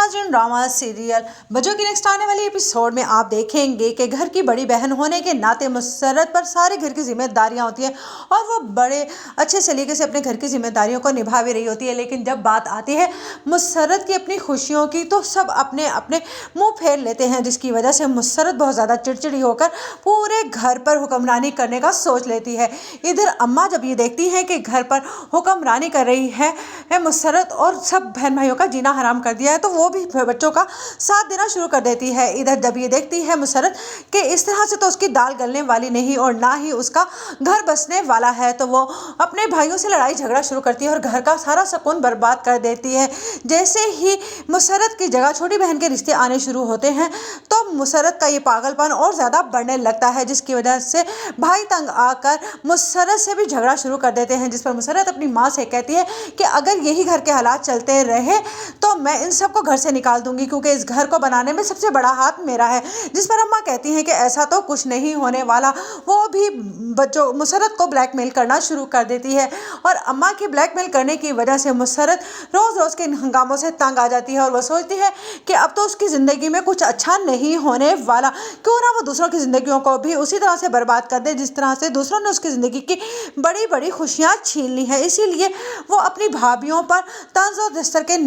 नाज़रीन, drama serial बच्चों की नेक्स्ट आने वाली एपिसोड में आप देखेंगे कि घर की बड़ी बहन होने के नाते मुसर्रत पर सारे घर की जिम्मेदारियां होती हैं और वो बड़े अच्छे सलीके से अपने घर की जिम्मेदारियों को निभा भी रही होती है। लेकिन जब बात आती है मुसर्रत की अपनी खुशियों की तो सब अपने अपने मुंह फेर लेते हैं, जिसकी वजह से मुसर्रत बहुत ज़्यादा चिड़चिड़ी होकर पूरे घर पर हुक्मरानी करने का सोच लेती है। इधर अम्मा जब ये देखती हैं कि घर पर हुक्मरानी कर रही है मुसर्रत और सब बहन भाइयों का जीना हराम कर दिया है, तो वो भी बच्चों का साथ देना शुरू कर देती है। इधर जब ये देखती है मुसर्रत कि इस तरह से तो उसकी दाल गलने वाली नहीं और ना ही उसका घर बसने वाला है, तो वो अपने भाइयों से लड़ाई झगड़ा शुरू करती है और घर का सारा सुकून बर्बाद कर देती है। जैसे ही मुसर्रत की जगह छोटी बहन के रिश्ते आने शुरू होते हैं तो मुसर्रत का ये पागलपन और ज़्यादा बढ़ने लगता है, जिसकी वजह से भाई तंग आकर मुसर्रत से भी झगड़ा शुरू कर देते हैं। जिस पर मुसर्रत अपनी माँ से कहती है कि अगर यही घर के हालात चलते रहे तो मैं इन सबको घर से निकाल दूंगी, क्योंकि इस घर को बनाने में सबसे बड़ा हाथ मेरा है। जिस पर अम्मा कहती हैं कि ऐसा तो कुछ नहीं होने वाला। वो भी बच्चों मुसर्रत को ब्लैकमेल करना शुरू कर देती है और अम्मा की ब्लैकमेल करने की वजह से मुसर्रत रोज़ रोज़ के इन हंगामों से तंग आ जाती है और वो सोचती है कि अब तो उसकी ज़िंदगी में कुछ अच्छा नहीं होने वाला, क्यों ना वो दूसरों की ज़िंदगियों को भी उसी तरह से बर्बाद कर दे जिस तरह से दूसरों ने उसकी ज़िंदगी की बड़ी बड़ी खुशियाँ छीन ली हैं। इसीलिए वो अपनी भाभीयों पर तंज और दस्तर के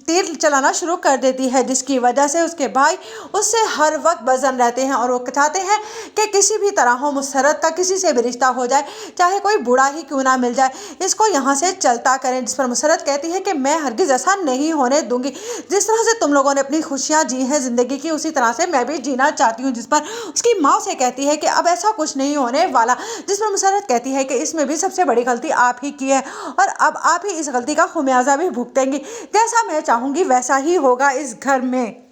तीर चलाना शुरू कर देती है, जिसकी वजह से उसके भाई उससे हर वक्त बज़न रहते हैं और वो चाहते हैं कि किसी भी तरह हो मुसर्रत का किसी से भी रिश्ता हो जाए, चाहे कोई बूढ़ा ही क्यों ना मिल जाए, इसको यहाँ से चलता करें। जिस पर मुसर्रत कहती है कि मैं हरगिज़ ऐसा नहीं होने दूंगी। जिस तरह से तुम लोगों ने अपनी खुशियाँ जी हैं ज़िंदगी की, उसी तरह से मैं भी जीना चाहती हूँ। जिस पर उसकी माँ से कहती है कि अब ऐसा कुछ नहीं होने वाला। जिस पर मुसर्रत कहती है कि इसमें भी सबसे बड़ी गलती आप ही की है और अब आप ही इस गलती का खुमियाजा भी भुगतेंगी। जैसा मैं चाहूँगी वैसा ही होगा इस घर में।